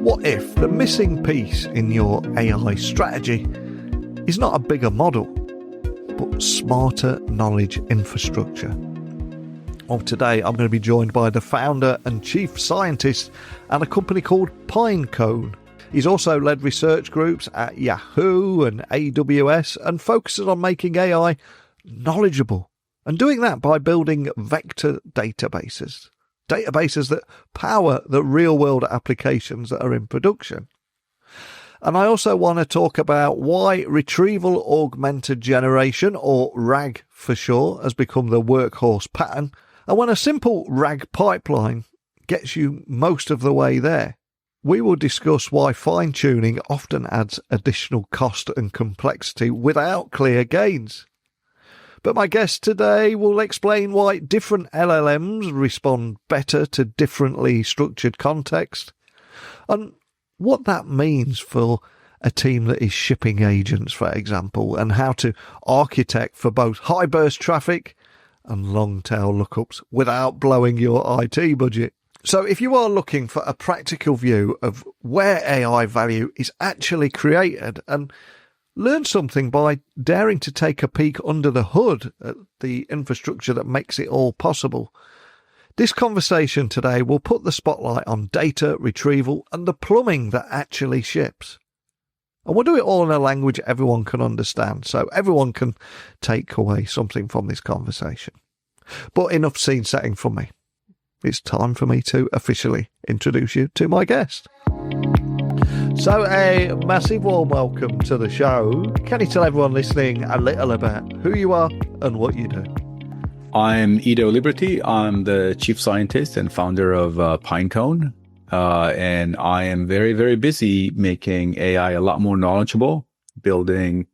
What if the missing piece in your AI strategy is not a bigger model, but smarter knowledge infrastructure? Well, today I'm going to be joined by the founder and chief scientist at a company called Pinecone. He's also led research groups at Yahoo and AWS and focuses on making AI knowledgeable, and doing that by building vector databases that power the real-world applications that are in production. And I also want to talk about why retrieval-augmented generation, or RAG for short, has become the workhorse pattern, and when a simple RAG pipeline gets you most of the way there. We will discuss why fine-tuning often adds additional cost and complexity without clear gains. But my guest today will explain why different LLMs respond better to differently structured context, and what that means for a team that is shipping agents, for example, and how to architect for both high burst traffic and long tail lookups without blowing your IT budget. So if you are looking for a practical view of where AI value is actually created, and learn something by daring to take a peek under the hood at the infrastructure that makes it all possible, this conversation today will put the spotlight on data retrieval and the plumbing that actually ships. And we'll do it all in a language everyone can understand, so everyone can take away something from this conversation. But enough scene setting from me. It's time for me to officially introduce you to my guest. So a massive warm welcome to the show. Can you tell everyone listening a little about who you are and what you do? I'm Edo Liberty. I'm the chief scientist and founder of Pinecone. And I am very, very busy making AI a lot more knowledgeable, building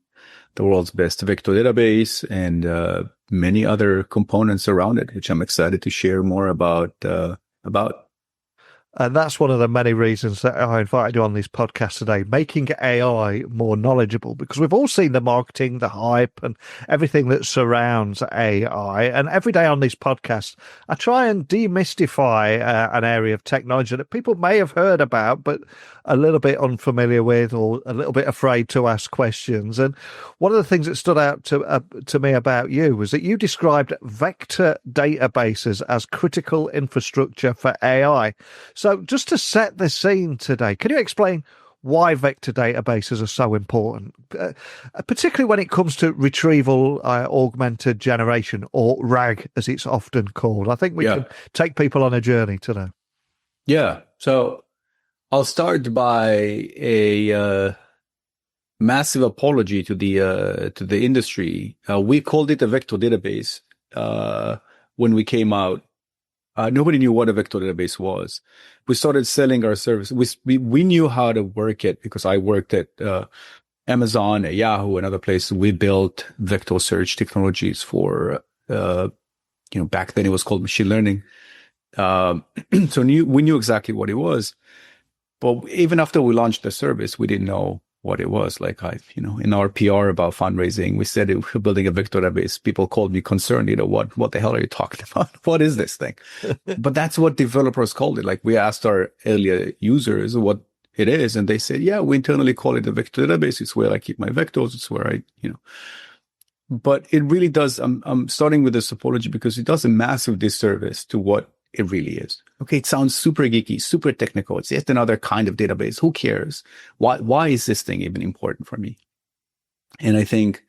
the world's best vector database and many other components around it, which I'm excited to share more about. And that's one of the many reasons that I invited you on this podcast today, making AI more knowledgeable, because we've all seen the marketing, the hype, and everything that surrounds AI. And every day on this podcast, I try and demystify an area of technology that people may have heard about, but a little bit unfamiliar with, or a little bit afraid to ask questions. And one of the things that stood out to me about you was that you described vector databases as critical infrastructure for AI. So just to set the scene today, can you explain why vector databases are so important, particularly when it comes to retrieval-augmented generation, or RAG as it's often called? I think we can take people on a journey today. Yeah. So I'll start by a massive apology to the industry. We called it a vector database when we came out. Nobody knew what a vector database was. We started selling our service. We knew how to work it because I worked at Amazon, at Yahoo, and other places. We built vector search technologies for, back then it was called machine learning. So we knew exactly what it was. But even after we launched the service, we didn't know what it was. Like in our PR about fundraising, we said we're building a vector database. People called me concerned, what the hell are you talking about? What is this thing? But that's what developers called it. Like we asked our earlier users what it is, and they said, yeah, we internally call it a vector database. It's where I keep my vectors. It's where But it really does. I'm starting with this apology because it does a massive disservice to what it really is. Okay, it sounds super geeky, super technical. It's just another kind of database. Who cares? Why is this thing even important for me? And I think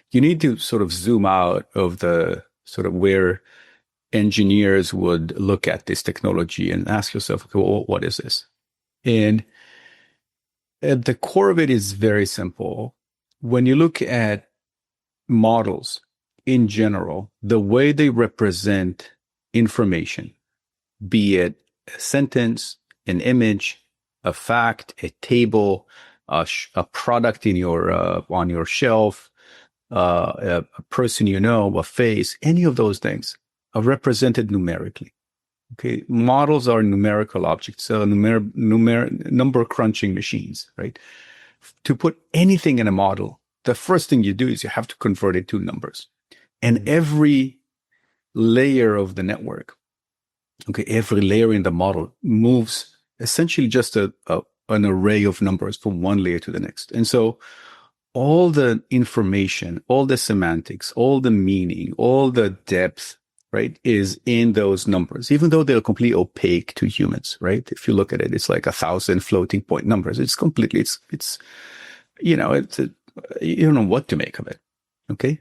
you need to sort of zoom out of the sort of where engineers would look at this technology and ask yourself, okay, well, what is this? And at the core of it is very simple. When you look at models in general, the way they represent information, be it a sentence, an image, a fact, a table, a product in your on your shelf, a person a face, any of those things are represented numerically. Okay, models are numerical objects, so number crunching machines, right? To put anything in a model, the first thing you do is you have to convert it to numbers, and every layer of the network. Okay, every layer in the model moves essentially just a an array of numbers from one layer to the next. And so all the information, all the semantics, all the meaning, all the depth, right, is in those numbers, even though they're completely opaque to humans, right? If you look at it, it's like 1,000 floating point numbers. It's completely, you don't know what to make of it. Okay.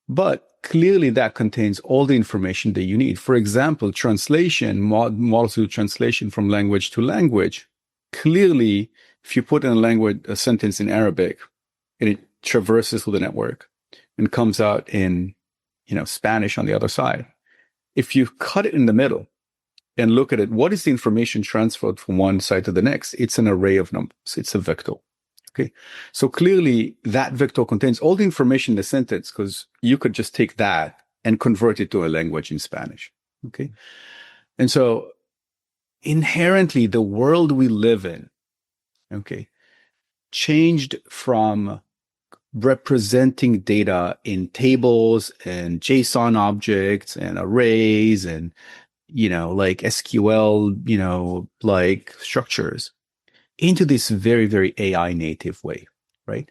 But clearly that contains all the information that you need. For example, translation, models do translation from language to language. Clearly, if you put in a sentence in Arabic, and it traverses through the network and comes out in, Spanish on the other side. If you cut it in the middle and look at it, what is the information transferred from one side to the next? It's an array of numbers. It's a vector. Okay. So clearly that vector contains all the information in the sentence, because you could just take that and convert it to a language in Spanish. Okay. And so inherently the world we live in, okay, changed from representing data in tables and JSON objects and arrays and, like SQL, like structures, into this very, very AI native way, right?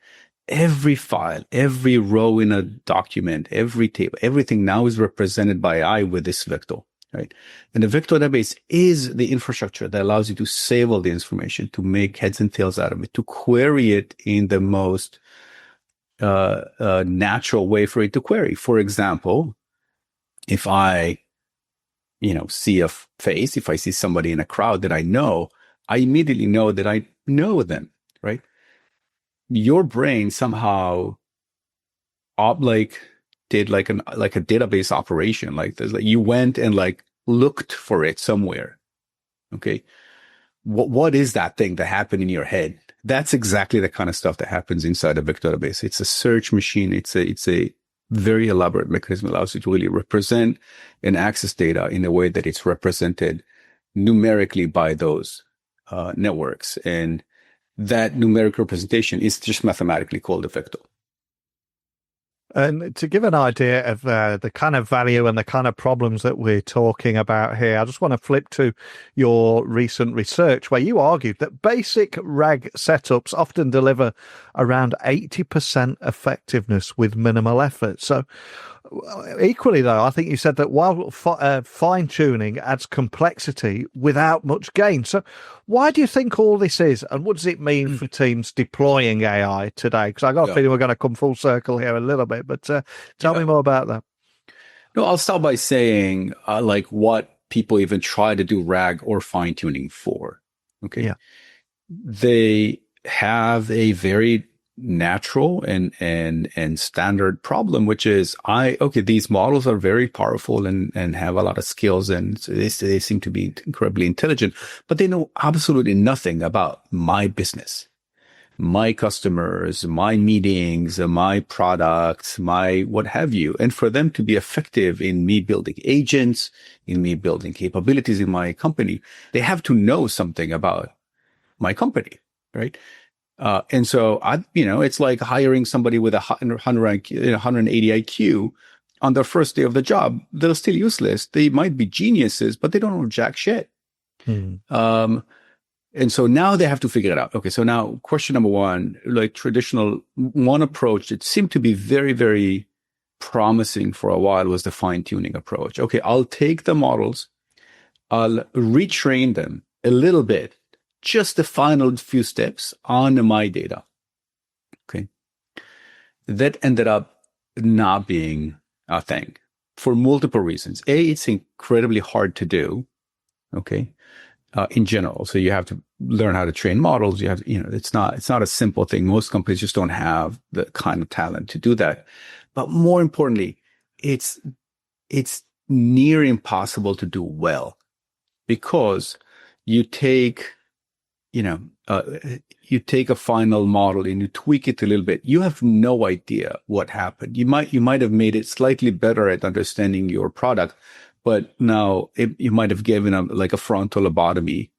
Every file, every row in a document, every table, everything now is represented by AI with this vector, right? And the vector database is the infrastructure that allows you to save all the information, to make heads and tails out of it, to query it in the most natural way for it to query. For example, if I, see a face, if I see somebody in a crowd that I know, I immediately know that I know them, right? Your brain somehow did like a database operation, like this. Like you went and looked for it somewhere. Okay. What is that thing that happened in your head? That's exactly the kind of stuff that happens inside a vector database. It's a search machine. It's a very elaborate mechanism that allows you to really represent and access data in a way that it's represented numerically by those networks. And that numeric representation is just mathematically called a vector. And to give an idea of the kind of value and the kind of problems that we're talking about here, I just want to flip to your recent research where you argued that basic RAG setups often deliver around 80% effectiveness with minimal effort. So equally, though, I think you said that while fine-tuning adds complexity without much gain. So why do you think all this is, and what does it mean for teams deploying AI today? Because I got a feeling we're going to come full circle here a little bit, but tell me more about that. No, I'll start by saying what people even try to do RAG or fine-tuning for. Okay. Yeah. They have a very natural and standard problem, which is these models are very powerful and have a lot of skills, and they seem to be incredibly intelligent, but they know absolutely nothing about my business, my customers, my meetings, my products, my what have you. And for them to be effective in me building agents, in me building capabilities in my company, they have to know something about my company, right? And so it's like hiring somebody with 180 IQ on their first day of the job. They're still useless. They might be geniuses, but they don't know jack shit. And so now they have to figure it out. Okay. So now question number one, one approach that seemed to be very, very promising for a while was the fine-tuning approach. Okay. I'll take the models, I'll retrain them a little bit, just the final few steps on my data. Okay. That ended up not being a thing for multiple reasons. It's incredibly hard to do. Okay. In general. So you have to learn how to train models. You have to, it's not a simple thing. Most companies just don't have the kind of talent to do that. But more importantly, it's near impossible to do well, because you take a final model and you tweak it a little bit. You have no idea what happened. You might have made it slightly better at understanding your product, but now you might have given a frontal lobotomy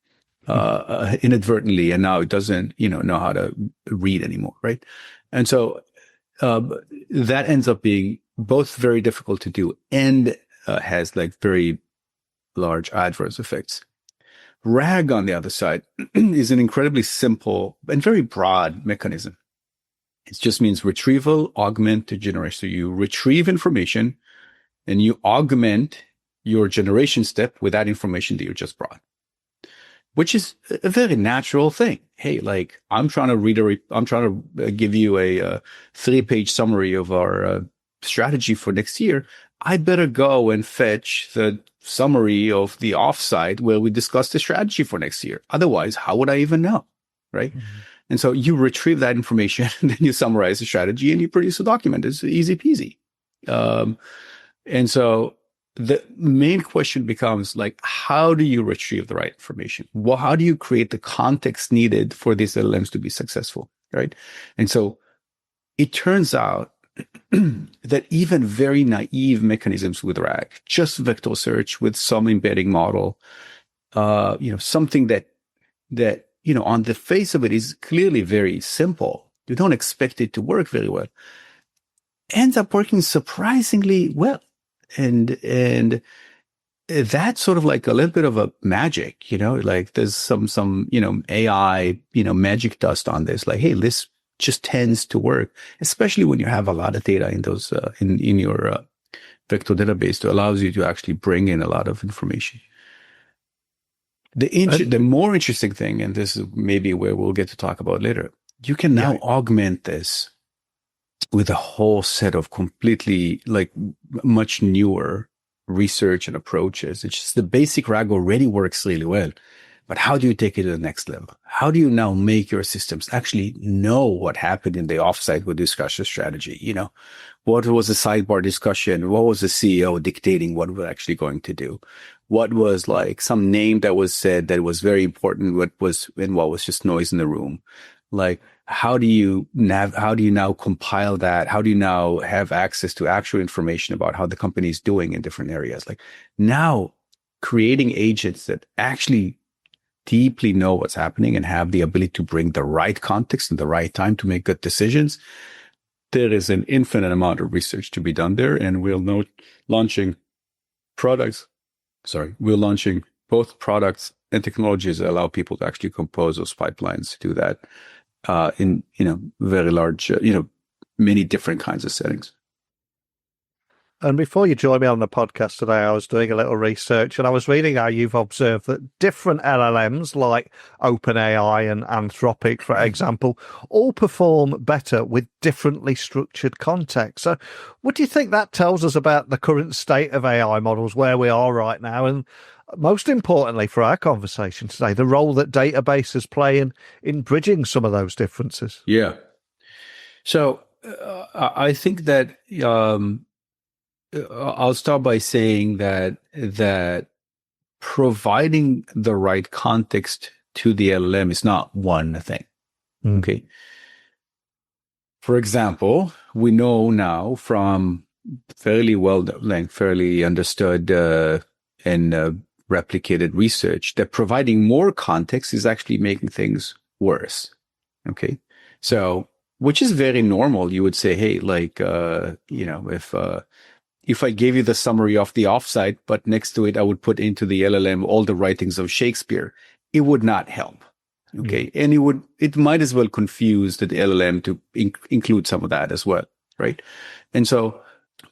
inadvertently, and now it doesn't know how to read anymore, right? And so that ends up being both very difficult to do and has very large adverse effects. RAG, on the other side, is an incredibly simple and very broad mechanism. It just means retrieval, augmented generation. So you retrieve information and you augment your generation step with that information that you just brought, which is a very natural thing. Hey, like I'm trying to give you a 3-page summary of our strategy for next year. I better go and fetch the summary of the offsite where we discuss the strategy for next year. Otherwise, how would I even know? Right. Mm-hmm. And so you retrieve that information and then you summarize the strategy and you produce a document. It's easy peasy. And so the main question becomes like, how do you retrieve the right information? Well, how do you create the context needed for these LLMs to be successful? Right. And so it turns out that even very naive mechanisms with RAG, just vector search with some embedding model, something that, on the face of it is clearly very simple. You don't expect it to work very well. Ends up working surprisingly well. And that's sort of like a little bit of a magic, like there's some AI, magic dust on this. Like, hey, this just tends to work, especially when you have a lot of data in those, in your vector database that allows you to actually bring in a lot of information. The more interesting thing, and this is maybe where we'll get to talk about later, you can now augment this with a whole set of completely like much newer research and approaches. It's just the basic RAG already works really well. But how do you take it to the next level? How do you now make your systems actually know what happened in the offsite with discussion strategy? What was the sidebar discussion? What was the CEO dictating what we're actually going to do? What was like some name that was said that was very important? What was just noise in the room? Like, how do you now compile that? How do you now have access to actual information about how the company is doing in different areas? Like now creating agents that actually deeply know what's happening and have the ability to bring the right context and the right time to make good decisions. There is an infinite amount of research to be done there. And we're launching both products and technologies that allow people to actually compose those pipelines to do that in very large, many different kinds of settings. And before you joined me on the podcast today, I was doing a little research and I was reading how you've observed that different LLMs like OpenAI and Anthropic, for example, all perform better with differently structured context. So what do you think that tells us about the current state of AI models, where we are right now, and most importantly for our conversation today, the role that databases play in bridging some of those differences? Yeah. So I think that I'll start by saying that providing the right context to the LLM is not one thing. Okay. For example, we know now from fairly understood and replicated research that providing more context is actually making things worse. Okay. So, which is very normal. You would say, hey, like, if I gave you the summary of the offsite, but next to it, I would put into the LLM all the writings of Shakespeare, it would not help. Okay. And it might as well confuse the LLM to include some of that as well. Right. And so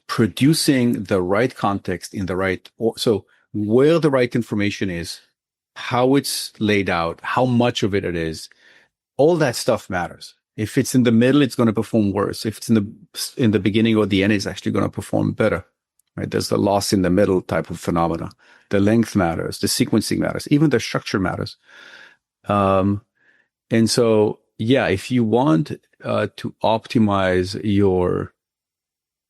producing the right context so where the right information is, how it's laid out, how much of it is, all that stuff matters. If it's in the middle, it's going to perform worse. If it's in the beginning or the end, it's actually going to perform better. Right? There's the loss in the middle type of phenomena. The length matters. The sequencing matters. Even the structure matters. And so, if you want to optimize your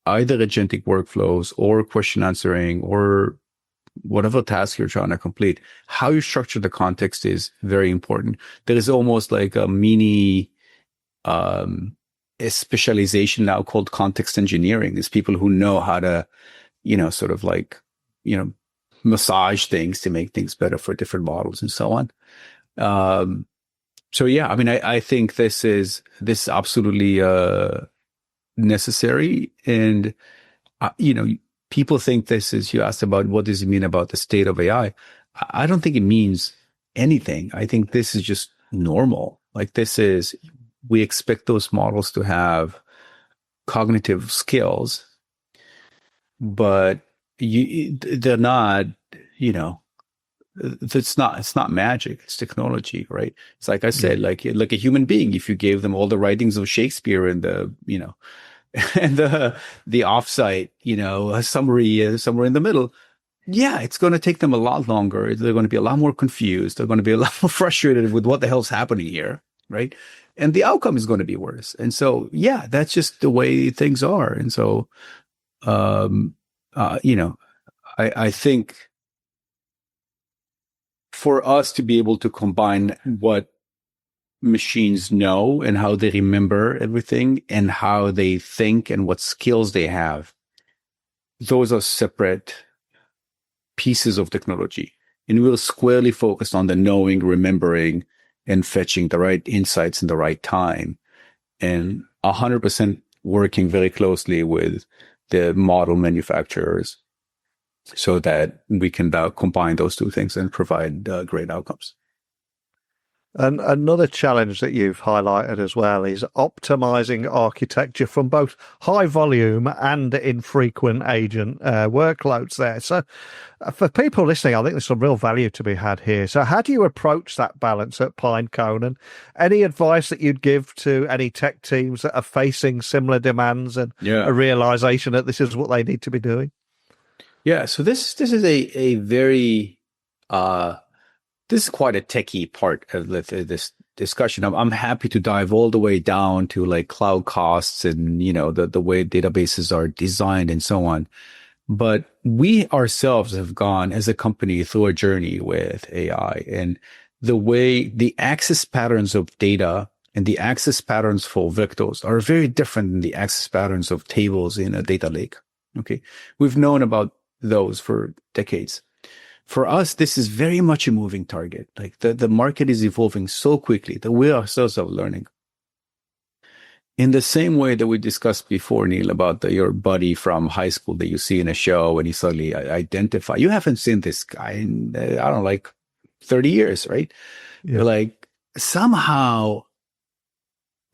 either agentic workflows or question answering or whatever task you're trying to complete, how you structure the context is very important. There is almost like a mini a specialization now called context engineering. There's people who know how to, massage things to make things better for different models and so on. I think this is absolutely necessary. And, people think you asked about what does it mean about the state of AI. I don't think it means anything. I think this is just normal. Like we expect those models to have cognitive skills, but they're not, you know, it's not magic. It's technology, right? It's like I said, like a human being, if you gave them all the writings of Shakespeare and and the offsite, a summary somewhere in the middle, yeah, it's going to take them a lot longer. They're going to be a lot more confused. They're going to be a lot more frustrated with what the hell's happening here, right? And the outcome is going to be worse. And so, yeah, that's just the way things are. And so, I think for us to be able to combine what machines know and how they remember everything and how they think and what skills they have, those are separate pieces of technology. And we're squarely focused on the knowing, remembering, and fetching the right insights in the right time. And 100% working very closely with the model manufacturers so that we can combine those two things and provide great outcomes. And another challenge that you've highlighted as well is optimizing architecture from both high volume and infrequent agent workloads there. So for people listening, I think there's some real value to be had here. So how do you approach that balance at Pinecone? And any advice that you'd give to any tech teams that are facing similar demands and a realization that this is what they need to be doing? Yeah, so this is a very this is quite a techie part of this discussion. I'm happy to dive all the way down to like cloud costs and the way databases are designed and so on. But we ourselves have gone as a company through a journey with AI, and the way the access patterns of data and the access patterns for vectors are very different than the access patterns of tables in a data lake. Okay, we've known about those for decades. For us, this is very much a moving target. Like the market is evolving so quickly that we ourselves are learning. In the same way that we discussed before, Neil, about your buddy from high school that you see in a show and you suddenly identify. You haven't seen this guy in, 30 years, right? Yeah. You're like, somehow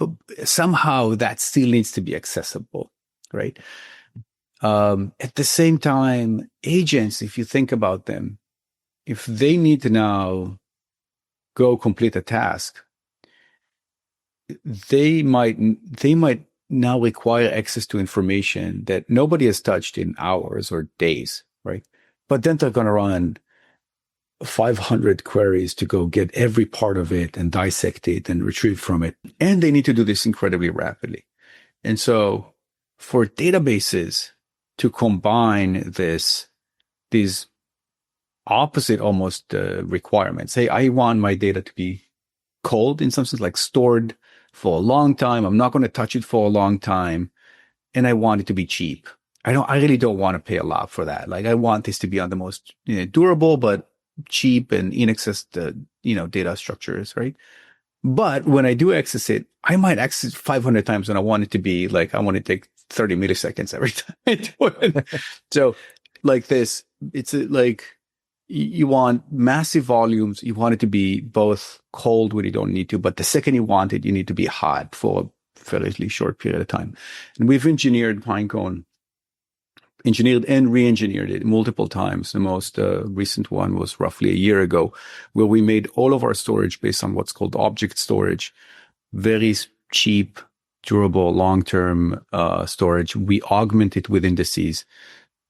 that still needs to be accessible, right? At the same time, agents, if you think about them, if they need to now go complete a task, they might now require access to information that nobody has touched in hours or days, right? But then they're going to run 500 queries to go get every part of it and dissect it and retrieve from it. And they need to do this incredibly rapidly. And so for databases to combine these opposite almost requirements. Hey, I want my data to be cold in some sense, like stored for a long time. I'm not going to touch it for a long time. And I want it to be cheap. I really don't want to pay a lot for that. Like I want this to be on the most durable, but cheap and inaccessible, data structures, right? But when I do access it, I might access 500 times and I want it to be like, I want to take 30 milliseconds every time I do it. So like this, it's like you want massive volumes. You want it to be both cold when you don't need to, but the second you want it, you need to be hot for a fairly short period of time. And we've engineered Pinecone, engineered and re-engineered it multiple times. The most recent one was roughly a year ago, where we made all of our storage based on what's called object storage, very cheap, durable, long-term storage. We augment it with indices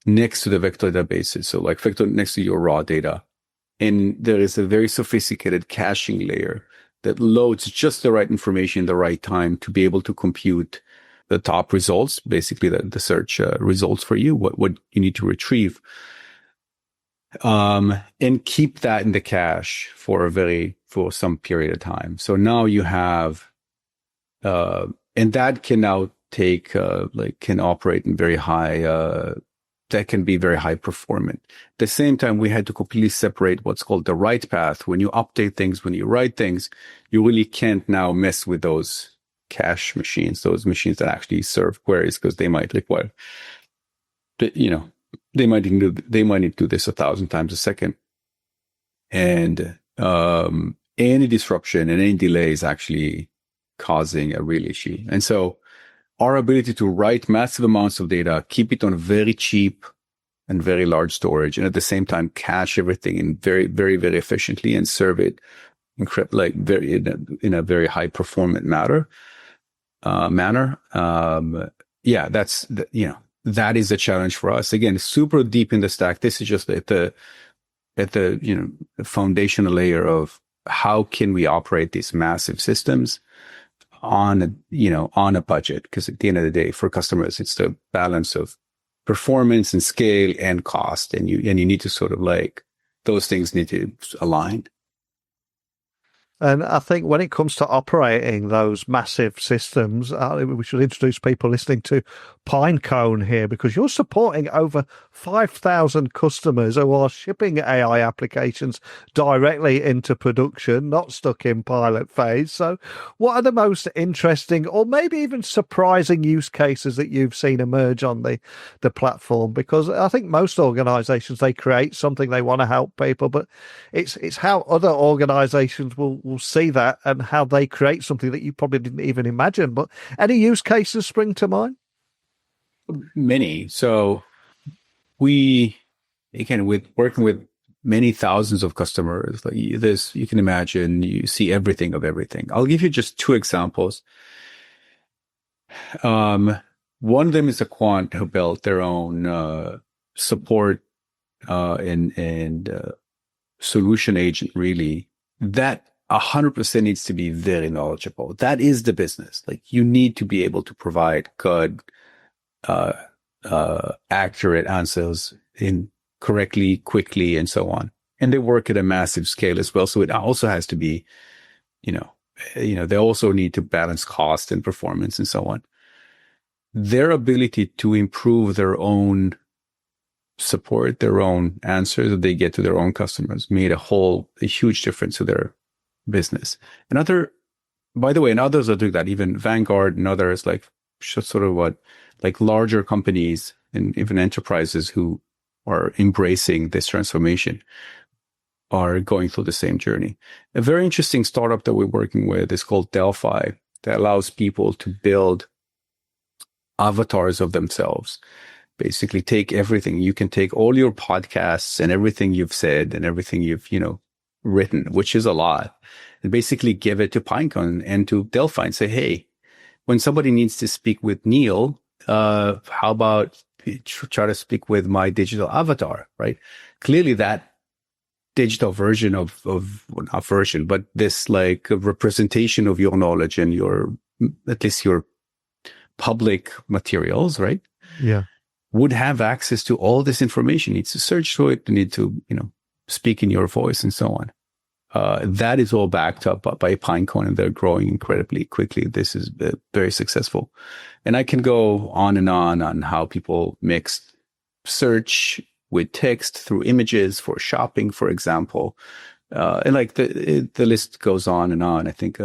next to the vector databases. So like vector next to your raw data. And there is a very sophisticated caching layer that loads just the right information in the right time to be able to compute the top results, basically the search results for you, what you need to retrieve, and keep that in the cache for some period of time. So now you have, and that can now take, can operate in very high, that can be very high performant. At the same time, we had to completely separate what's called the write path. When you update things, when you write things, you really can't now mess with those cache machines, those machines that actually serve queries, because they might require, they might need to do this 1,000 times a second. And Any disruption and any delay is actually causing a real issue. And so our ability to write massive amounts of data, keep it on very cheap and very large storage, and at the same time cache everything in very, very, very efficiently and serve it in a very high performant manner. That is a challenge for us. Again, super deep in the stack. This is just at the foundational layer of how can we operate these massive systems on a budget? Because at the end of the day, for customers, it's the balance of performance and scale and cost, and you need to sort of those things need to align. And I think when it comes to operating those massive systems, we should introduce people listening to Pinecone here, because you're supporting over 5,000 customers who are shipping AI applications directly into production, not stuck in pilot phase. So what are the most interesting or maybe even surprising use cases that you've seen emerge on the platform? Because I think most organizations, they create something, they want to help people, but it's how other organizations will see that and how they create something that you probably didn't even imagine. But any use cases spring to mind? Many. So with working with many thousands of customers, you can imagine, you see everything of everything. I'll give you just two examples. One of them is a quant who built their own support and solution agent, really, that 100% needs to be very knowledgeable. That is the business. You need to be able to provide good, accurate answers correctly, quickly, and so on. And they work at a massive scale as well. So it also has to be, they also need to balance cost and performance and so on. Their ability to improve their own support, their own answers that they get to their own customers made a huge difference to their business. By the way, and others are doing that, even Vanguard and others, larger companies and even enterprises who are embracing this transformation are going through the same journey. A very interesting startup that we're working with is called Delphi, that allows people to build avatars of themselves. Basically take everything. You can take all your podcasts and everything you've said and everything you've, written, which is a lot, and basically give it to Pinecone and to Delphi and say, hey, when somebody needs to speak with Neil, how about try to speak with my digital avatar, right? Clearly that digital version not version, but this a representation of your knowledge and at least your public materials, right? Yeah. Would have access to all this information, needs to search through it, need to, speak in your voice and so on. That is all backed up by Pinecone, and they're growing incredibly quickly. This is very successful. And I can go on how people mix search with text through images for shopping, for example. And the list goes on and on. I think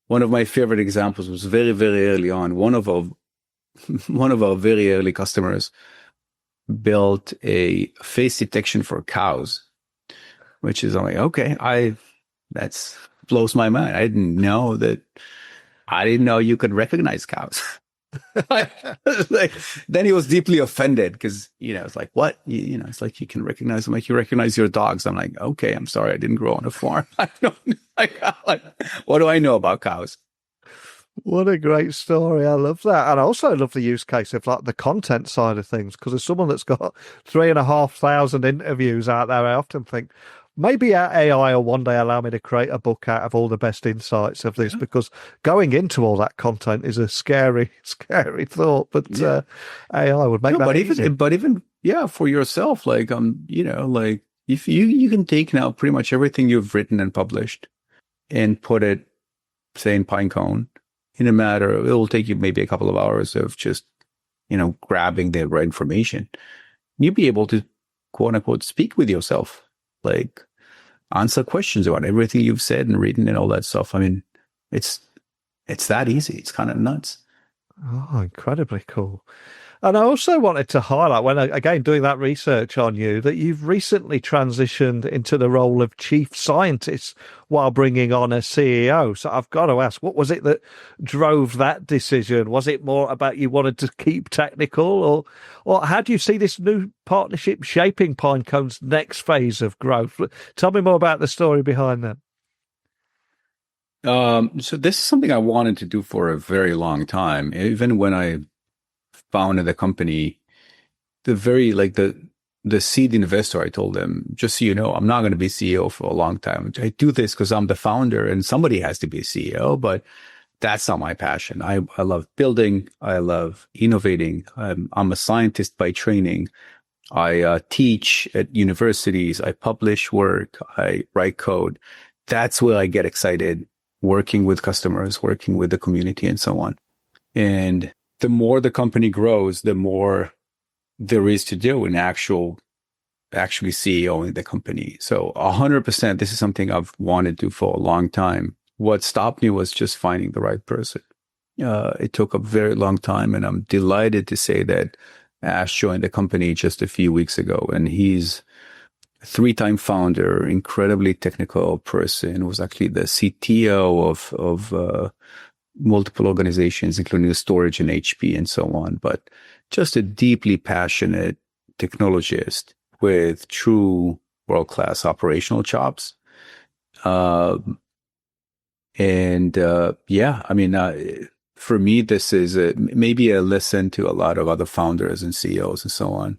one of my favorite examples was very, very early on. One of our very early customers built a face detection for cows, which is okay. That blows my mind. I didn't know you could recognize cows. Then he was deeply offended because, it's like, what? It's like you can recognize them, like you recognize your dogs. I'm like, okay, I'm sorry, I didn't grow on a farm. I don't what do I know about cows? What a great story. I love that. And I also love the use case of the content side of things, because as someone that's got 3,500 interviews out there, I often think maybe our AI will one day allow me to create a book out of all the best insights of this, because going into all that content is a scary, scary thought. But AI would make that easy. But even for yourself, if you can take now pretty much everything you've written and published and put it, say, in Pinecone, it will take you maybe a couple of hours of just, grabbing the right information. You'll be able to, quote unquote, speak with yourself, answer questions about everything you've said and written and all that stuff. I mean, it's that easy. It's kind of nuts. Oh, incredibly cool. And I also wanted to highlight, when again doing that research on you, that you've recently transitioned into the role of Chief Scientist while bringing on a CEO. So I've got to ask, what was it that drove that decision? Was it more about you wanted to keep technical, or how do you see this new partnership shaping Pinecone's next phase of growth? Tell me more about the story behind that. So this is something I wanted to do for a very long time. Even when I founded the company, the seed investor, I told them, just so you know, I'm not going to be CEO for a long time. I do this because I'm the founder and somebody has to be a CEO, but that's not my passion. I love building. I love innovating. I'm a scientist by training. I teach at universities. I publish work. I write code. That's where I get excited, working with customers, working with the community, and so on. And the more the company grows, the more there is to do in actually CEOing the company. So 100%, this is something I've wanted to do for a long time. What stopped me was just finding the right person. It took a very long time, and I'm delighted to say that Ash joined the company just a few weeks ago, and he's a 3-time founder, incredibly technical person, was actually the CTO of multiple organizations, including the storage and HP and so on, but just a deeply passionate technologist with true world-class operational chops. For me, this is maybe a lesson to a lot of other founders and CEOs and so on.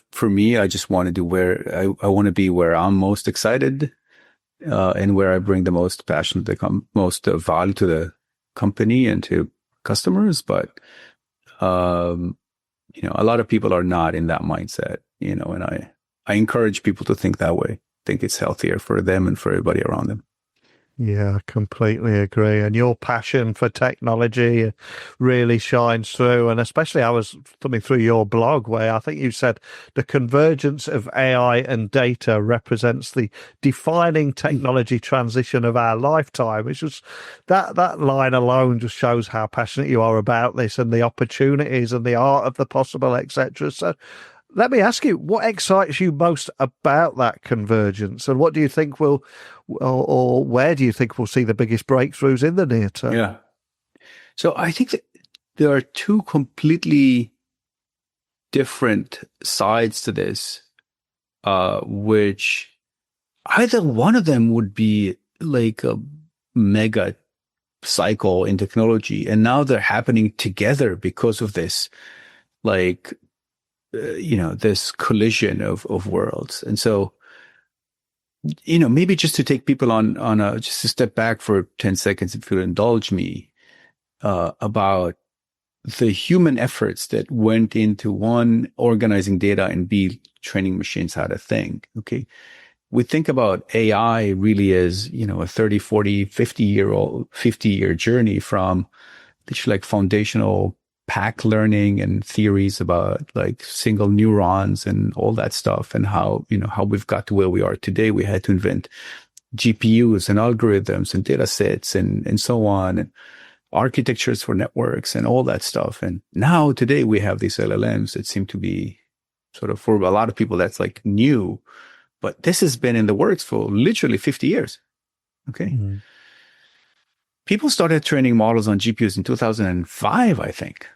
For me, I just want to do I want to be where I'm most excited, and where I bring the most passion, most value to the company and to customers. But, a lot of people are not in that mindset, and I encourage people to think that way. I think it's healthier for them and for everybody around them. Yeah, I completely agree. And your passion for technology really shines through. And especially I was thumbing through your blog where I think you said the convergence of AI and data represents the defining technology transition of our lifetime. It's just that line alone just shows how passionate you are about this and the opportunities and the art of the possible, etc. So let me ask you, what excites you most about that convergence, and what do you think or where do you think we'll see the biggest breakthroughs in the near term? Yeah. So I think that there are two completely different sides to this, which either one of them would be like a mega cycle in technology, and now they're happening together because of this, this collision of worlds. And so, maybe just to take people on just to step back for 10 seconds, if you'll indulge me, about the human efforts that went into, one, organizing data, and B, training machines how to think. Okay. We think about AI really as, a 30, 40, 50-year journey from literally foundational pack learning and theories about single neurons and all that stuff, and how we've got to where we are today. We had to invent GPUs and algorithms and data sets and so on, and architectures for networks and all that stuff. And now today we have these LLMs that seem to be sort of, for a lot of people, that's new, but this has been in the works for literally 50 years. Okay. Mm-hmm. People started training models on GPUs in 2005, I think.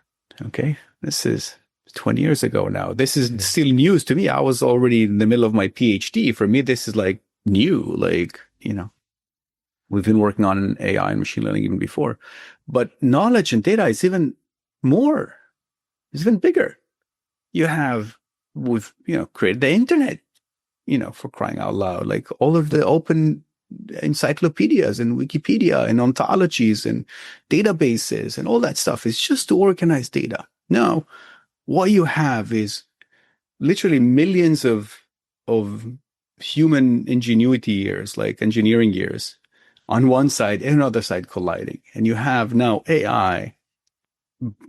Okay. This is 20 years ago now. This is still news to me. I was already in the middle of my PhD. For me, this is new, we've been working on AI and machine learning even before, but knowledge and data is even more, it's even bigger. We've created the internet, for crying out loud, all of the open encyclopedias and Wikipedia and ontologies and databases and all that stuff is just to organize data. Now, what you have is literally millions of human ingenuity years, engineering years, on one side and another side colliding. And you have now AI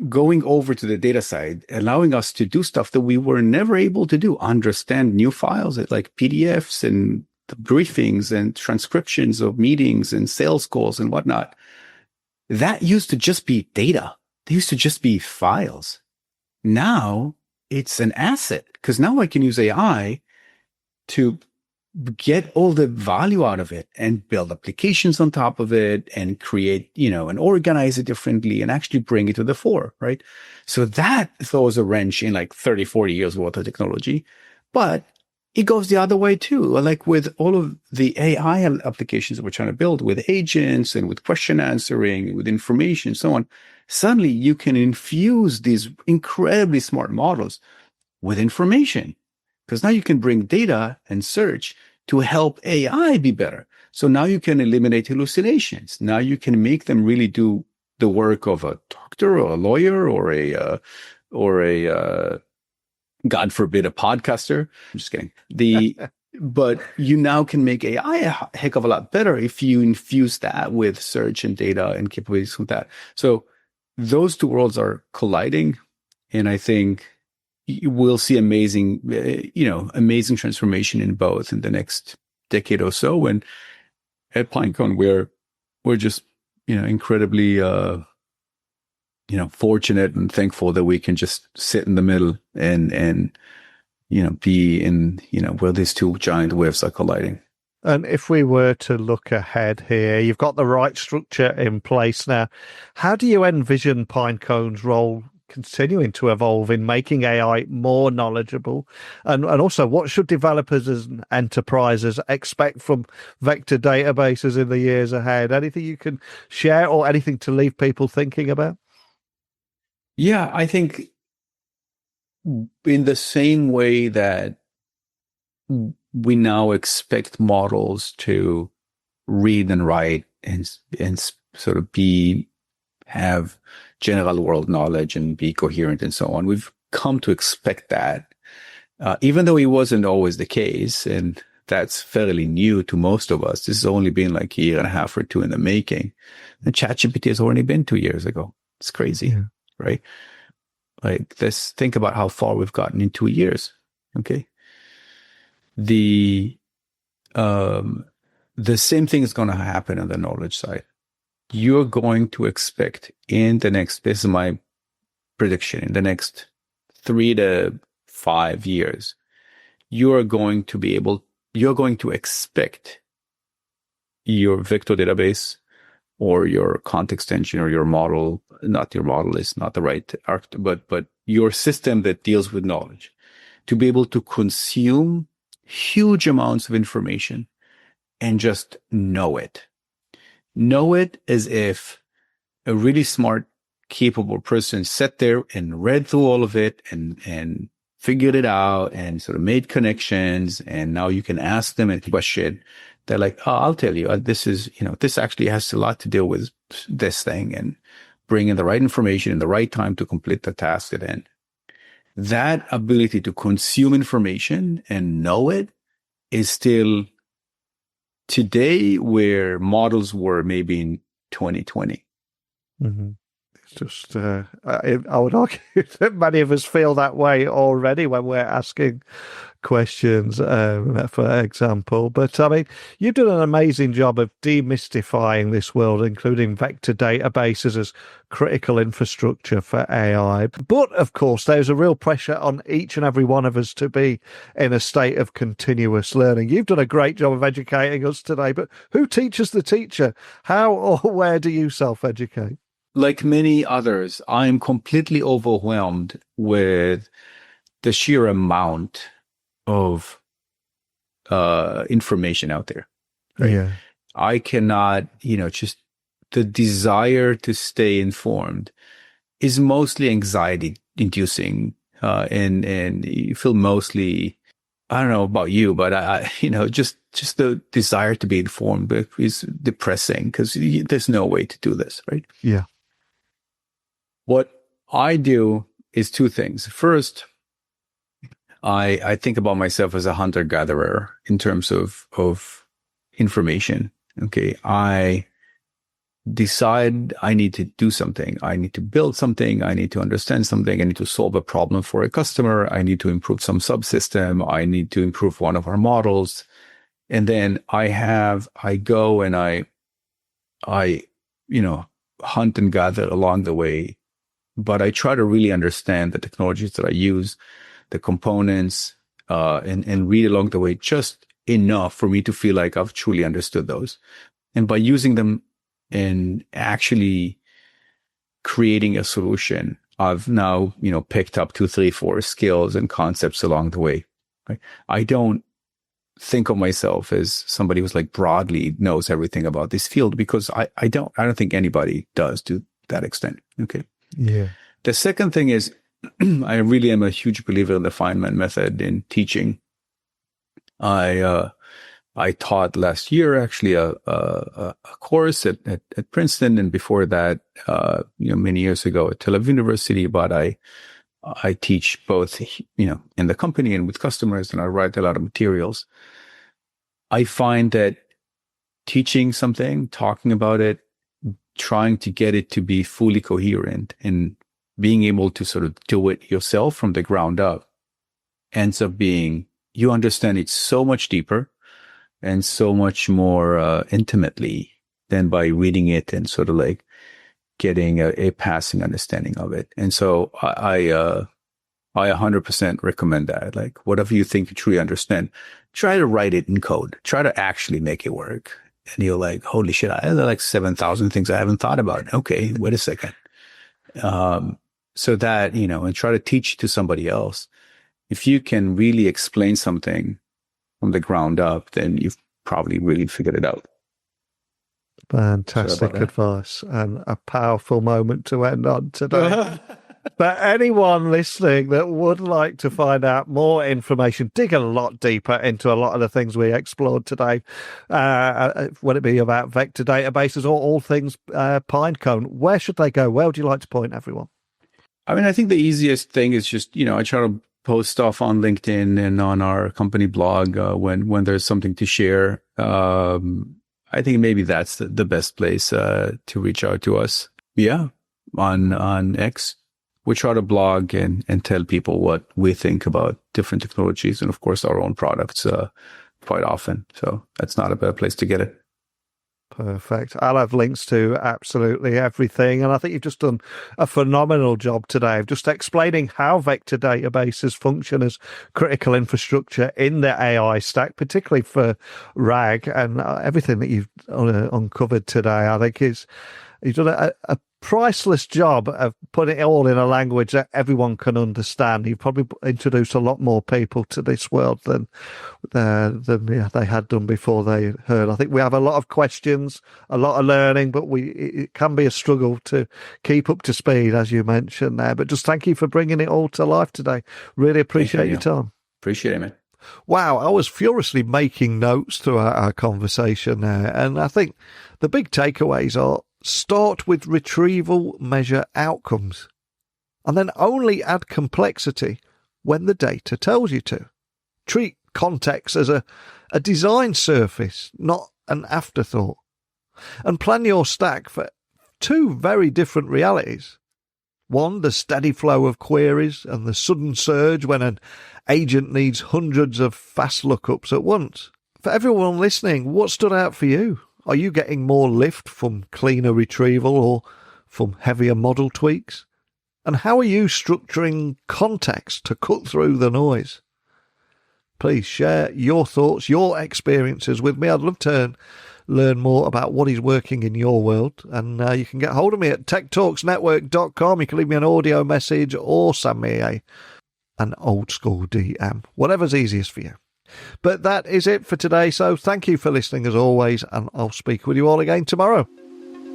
going over to the data side, allowing us to do stuff that we were never able to do, understand new files like PDFs and the briefings and transcriptions of meetings and sales calls and whatnot. That used to just be data. They used to just be files. now it's an asset because now I can use AI to get all the value out of it and build applications on top of it and create, and organize it differently and actually bring it to the fore, right? So that throws a wrench in like 30, 40 years worth of technology. But it goes the other way too. Like with all of the AI applications that we're trying to build with agents and with question answering, with information, so on, suddenly you can infuse these incredibly smart models with information. Because now you can bring data and search to help AI be better. So now you can eliminate hallucinations. Now you can make them really do the work of a doctor or a lawyer or a God forbid, a podcaster. I'm just kidding. But you now can make AI a heck of a lot better if you infuse that with search and data and capabilities with that. So those two worlds are colliding. And I think we'll see amazing transformation in both in the next decade or so. And at Pinecone, we're just, incredibly, fortunate and thankful that we can just sit in the middle and be in, where these two giant waves are colliding. And if we were to look ahead here, you've got the right structure in place now. How do you envision Pinecone's role continuing to evolve in making AI more knowledgeable? And also, what should developers and enterprises expect from vector databases in the years ahead? Anything you can share or anything to leave people thinking about? Yeah, I think in the same way that we now expect models to read and write and sort of have general world knowledge and be coherent and so on. We've come to expect that, even though it wasn't always the case. And that's fairly new to most of us. This has only been like a year and a half or two in the making. And ChatGPT has already been 2 years ago. It's crazy, right? Like, let's think about how far we've gotten in 2 years. Okay. The same thing is going to happen on the knowledge side. You're going to expect this is my prediction, in the next 3 to 5 years, you're going to expect your vector database or your context engine or your model, not your model is not the right archetype, but your system that deals with knowledge, to be able to consume huge amounts of information and just know it. Know it as if a really smart, capable person sat there and read through all of it and figured it out and sort of made connections. And now you can ask them a question. They're like, oh, I'll tell you, this is, this actually has a lot to do with this thing, and bring in the right information in the right time to complete the task at end. That ability to consume information and know it is still today where models were maybe in 2020. Mm-hmm. It's just, I would argue that many of us feel that way already when we're asking questions, for example. But I mean, you've done an amazing job of demystifying this world, including vector databases as critical infrastructure for AI. But of course, there's a real pressure on each and every one of us to be in a state of continuous learning. You've done a great job of educating us today, but who teaches the teacher? How or where do you self-educate? Like many others, I'm completely overwhelmed with the sheer amount of information out there. Right? Yeah, I cannot, just the desire to stay informed is mostly anxiety inducing, and you feel mostly, I don't know about you, but I just the desire to be informed is depressing because there's no way to do this, right? Yeah. What I do is two things. First, I think about myself as a hunter-gatherer in terms of information. Okay, I decide I need to do something. I need to build something. I need to understand something. I need to solve a problem for a customer. I need to improve some subsystem. I need to improve one of our models. And then I go and I hunt and gather along the way but I try to really understand the technologies that I use, the components, and read along the way just enough for me to feel like I've truly understood those. And by using them and actually creating a solution, I've now, picked up 2, 3, 4 skills and concepts along the way. Right? I don't think of myself as somebody who's like broadly knows everything about this field, because I don't think anybody does to that extent. Okay. Yeah. The second thing is, I really am a huge believer in the Feynman method in teaching. I taught last year actually a course at Princeton, and before that, many years ago at Tel Aviv University. But I teach both, in the company and with customers, and I write a lot of materials. I find that teaching something, talking about it, trying to get it to be fully coherent and being able to sort of do it yourself from the ground up ends up being, you understand it so much deeper and so much more intimately than by reading it and sort of like getting a passing understanding of it. And so I 100% recommend that. Like, whatever you think you truly understand, try to write it in code. Try to actually make it work. And you're like, holy shit, I have like 7,000 things I haven't thought about. Okay, wait a second. So that, and try to teach to somebody else. If you can really explain something from the ground up, then you've probably really figured it out. Fantastic advice, and a powerful moment to end on today. For anyone listening that would like to find out more information, dig a lot deeper into a lot of the things we explored today, would it be about vector databases or all things Pinecone, where should they go? Where would you like to point everyone? I mean, I think the easiest thing is just, I try to post stuff on LinkedIn and on our company blog when there's something to share. I think maybe that's the best place to reach out to us. Yeah, on X. We try to blog and tell people what we think about different technologies and, of course, our own products quite often. So that's not a bad place to get it. Perfect. I'll have links to absolutely everything. And I think you've just done a phenomenal job today of just explaining how vector databases function as critical infrastructure in the AI stack, particularly for RAG, and everything that you've uncovered today. I think you've done a priceless job of putting it all in a language that everyone can understand. You've probably introduced a lot more people to this world than they had done before they heard. I think we have a lot of questions, a lot of learning, but it can be a struggle to keep up to speed, as you mentioned there. But just thank you for bringing it all to life today. Really appreciate your time. Appreciate it, man. Wow, I was furiously making notes throughout our conversation there, and I think the big takeaways are: start with retrieval, measure outcomes, and then only add complexity when the data tells you to. Treat context as a design surface, not an afterthought. And plan your stack for two very different realities. One, the steady flow of queries and the sudden surge when an agent needs hundreds of fast lookups at once. For everyone listening, what stood out for you? Are you getting more lift from cleaner retrieval or from heavier model tweaks? And how are you structuring context to cut through the noise? Please share your thoughts, your experiences with me. I'd love to learn more about what is working in your world. And you can get hold of me at techtalksnetwork.com. You can leave me an audio message or send me an old school DM, whatever's easiest for you. But that is it for today. So thank you for listening as always, and I'll speak with you all again tomorrow.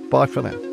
Bye for now.